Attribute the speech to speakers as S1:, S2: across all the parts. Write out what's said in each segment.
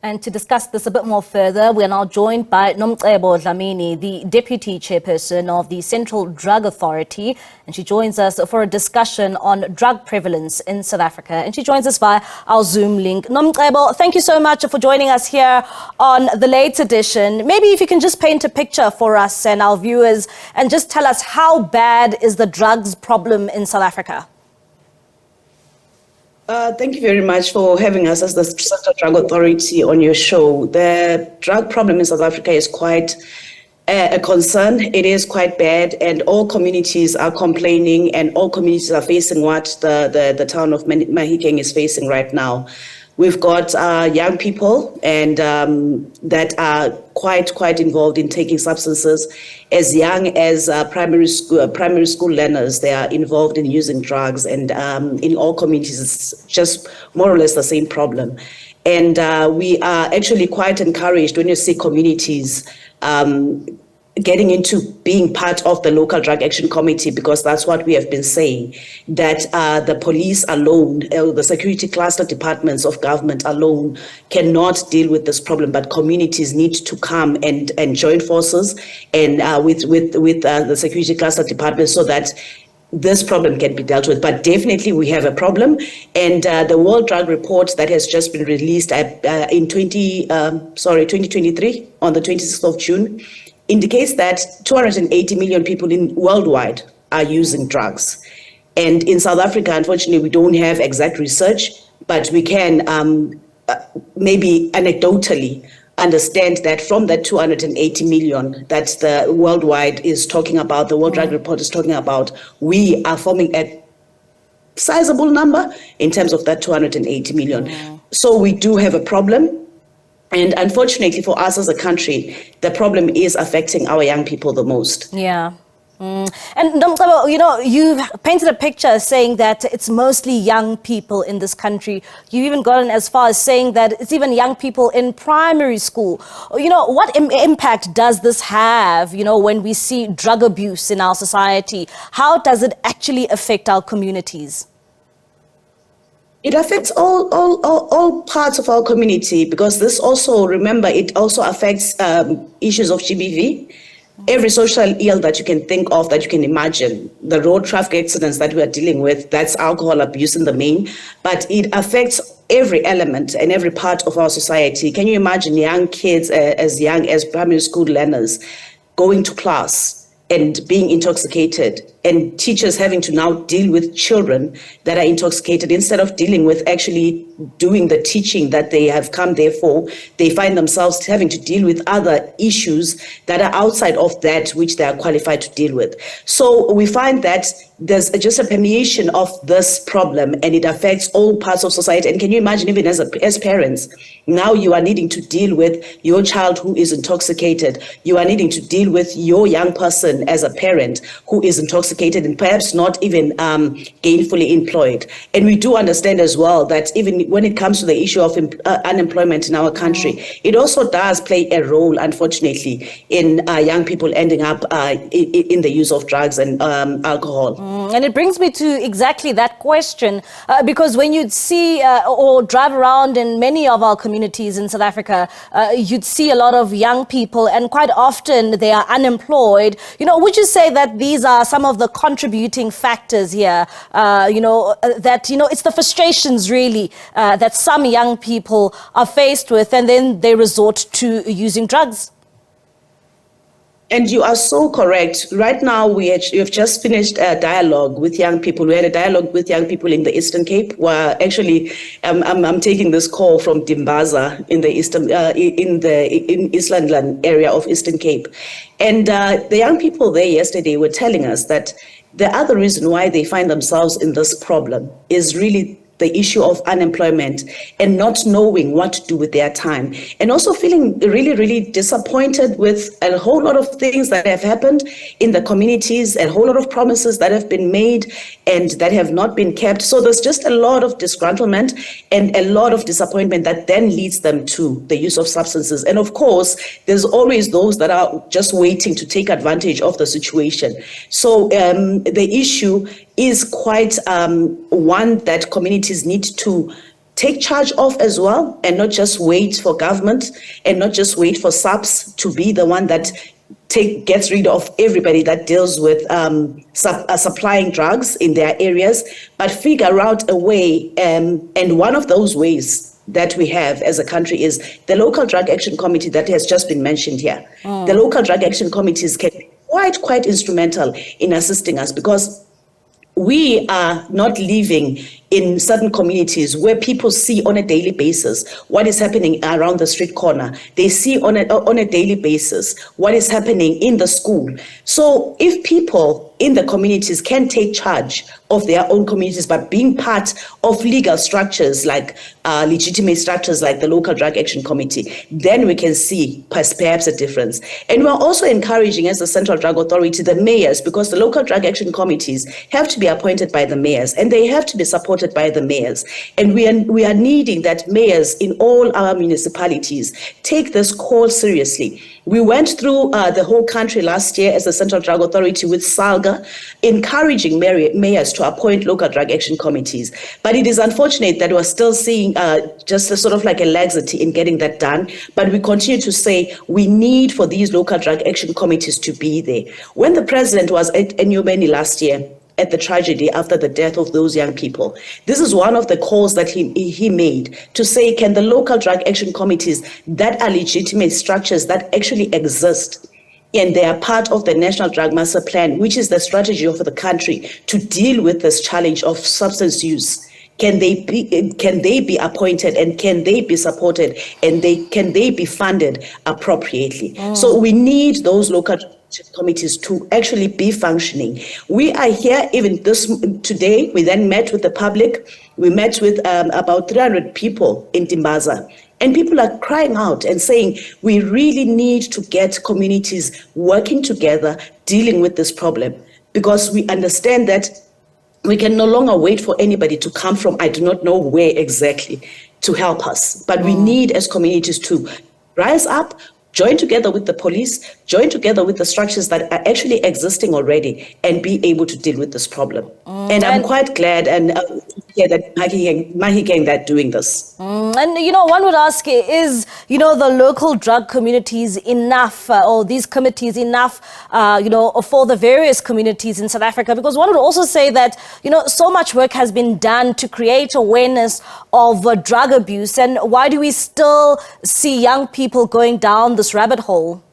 S1: And to discuss this a bit more further, we are now joined by Nomcebo Dlamini, the Deputy Chairperson of the Central Drug Authority. And she joins us for a discussion on drug prevalence in South Africa. And she joins us via our Zoom link. Nomcebo, thank you so much for joining us here on the late edition. Maybe if you can just paint a picture for us and our viewers and just tell us how bad is the drugs problem in South Africa?
S2: Thank you very much for having us as the Central Drug Authority on your show. The drug problem in South Africa is quite a concern. It is quite bad, and all communities are complaining, and all communities are facing what the town of Mahikeng is facing right now. We've got young people and that are quite involved in taking substances. As young as primary school learners, they are involved in using drugs, and in all communities, it's just more or less the same problem. And we are actually quite encouraged when you see communities getting into being part of the local drug action committee, because that's what we have been saying, that the police alone, the security cluster departments of government alone cannot deal with this problem, but communities need to come and join forces and with the security cluster departments so that this problem can be dealt with. But definitely we have a problem, and the World Drug Report that has just been released in 2023 on the 26th of June indicates that 280 million people worldwide are using drugs. And in South Africa, unfortunately, we don't have exact research, but we can maybe anecdotally understand that from that 280 million that the worldwide is talking about, the World Drug Report is talking about, we are forming a sizable number in terms of that 280 million. So we do have a problem. And unfortunately for us as a country, the problem is affecting our young people the most.
S1: Yeah. And Nomcebo, you've painted a picture saying that it's mostly young people in this country. You've even gotten as far as saying that it's even young people in primary school. What impact does this have, when we see drug abuse in our society? How does it actually affect our communities?
S2: It affects all parts of our community, because this also, remember, it also affects issues of GBV, every social ill that you can think of, that you can imagine, the road traffic accidents that we are dealing with, that's alcohol abuse in the main, but it affects every element and every part of our society. Can you imagine young kids as young as primary school learners going to class and being intoxicated, and teachers having to now deal with children that are intoxicated instead of dealing with actually doing the teaching that they have come there for? They find themselves having to deal with other issues that are outside of that which they are qualified to deal with. So we find that there's just a permeation of this problem, and it affects all parts of society. And can you imagine, even as parents, now you are needing to deal with your child who is intoxicated. You are needing to deal with your young person as a parent who is intoxicated and perhaps not even gainfully employed. And we do understand as well that even when it comes to the issue of unemployment in our country, it also does play a role, unfortunately, in young people ending up in the use of drugs and alcohol.
S1: And it brings me to exactly that question, because when you'd see or drive around in many of our communities in South Africa, you'd see a lot of young people, and quite often they are unemployed. Would you say that these are some of the contributing factors here? It's the frustrations really that some young people are faced with, and then they resort to using drugs.
S2: And you are so correct. Right now, we have just finished a dialogue with young people. We had a dialogue with young people in the Eastern Cape, where actually I'm taking this call from Dimbaza in the Eastland area of Eastern Cape. And the young people there yesterday were telling us that the other reason why they find themselves in this problem is really the issue of unemployment and not knowing what to do with their time, and also feeling really, really disappointed with a whole lot of things that have happened in the communities, a whole lot of promises that have been made and that have not been kept. So there's just a lot of disgruntlement and a lot of disappointment that then leads them to the use of substances. And of course, there's always those that are just waiting to take advantage of the situation. So the issue is quite one that communities need to take charge of as well, and not just wait for government and not just wait for SABC to be the one that gets rid of everybody that deals with supplying drugs in their areas, but figure out a way. And one of those ways that we have as a country is the local drug action committee that has just been mentioned here. The local drug action committees can be quite instrumental in assisting us, because we are not living in certain communities where people see on a daily basis what is happening around the street corner. They see on a daily basis what is happening in the school. So if people in the communities can take charge of their own communities by being part of legal structures, like legitimate structures like the local drug action committee, then we can see perhaps a difference. And we're also encouraging, as the Central Drug Authority, the mayors, because the local drug action committees have to be appointed by the mayors and they have to be supported by the mayors. And we are needing that mayors in all our municipalities take this call seriously. We went through the whole country last year as the Central Drug Authority with SALGA, encouraging mayors to appoint local drug action committees. But it is unfortunate that we're still seeing just a sort of like a laxity in getting that done. But we continue to say we need for these local drug action committees to be there. When the president was at Enyobeni last year, at the tragedy after the death of those young people, this is one of the calls that he made to say, can the local drug action committees that are legitimate structures that actually exist, and they are part of the National Drug Master Plan, which is the strategy of the country to deal with this challenge of substance use, can they be appointed, and can they be supported, and can they be funded appropriately? So we need those local committees to actually be functioning. We are here even today. We then met with the public. We met with about 300 people in Timbaza. And people are crying out and saying, we really need to get communities working together, dealing with this problem, because we understand that we can no longer wait for anybody to come from I do not know where exactly to help us. But we need, as communities, to rise up, join together with the police, join together with the structures that are actually existing already, and be able to deal with this problem. And I'm quite glad and hear that Mahikeng that doing this.
S1: And, one would ask, is, the local drug communities enough, or these committees enough, for the various communities in South Africa? Because one would also say that, so much work has been done to create awareness of drug abuse. And why do we still see young people going down this rabbit hole?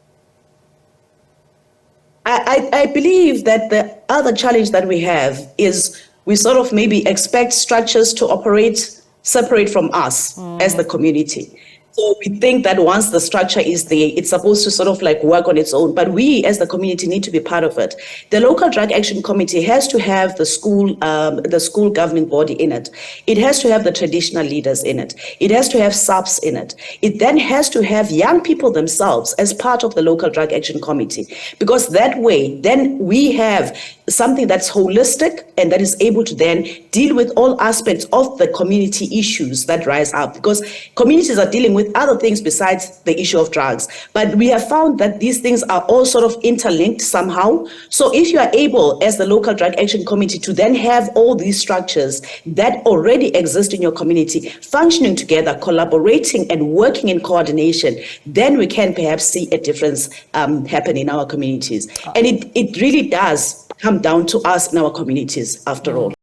S2: I believe that the other challenge that we have is we sort of maybe expect structures to operate separate from us as the community. So we think that once the structure is there, it's supposed to sort of like work on its own. But we as the community need to be part of it. The local drug action committee has to have the school governing body in it. It has to have the traditional leaders in it. It has to have SABs in it. It then has to have young people themselves as part of the local drug action committee. Because that way, then we have something that's holistic and that is able to then deal with all aspects of the community issues that rise up. Because communities are dealing with other things besides the issue of drugs. But we have found that these things are all sort of interlinked somehow. So if you are able, as the local drug action committee, to then have all these structures that already exist in your community functioning together, collaborating and working in coordination, then we can perhaps see a difference happen in our communities. And it really does come down to us in our communities after all.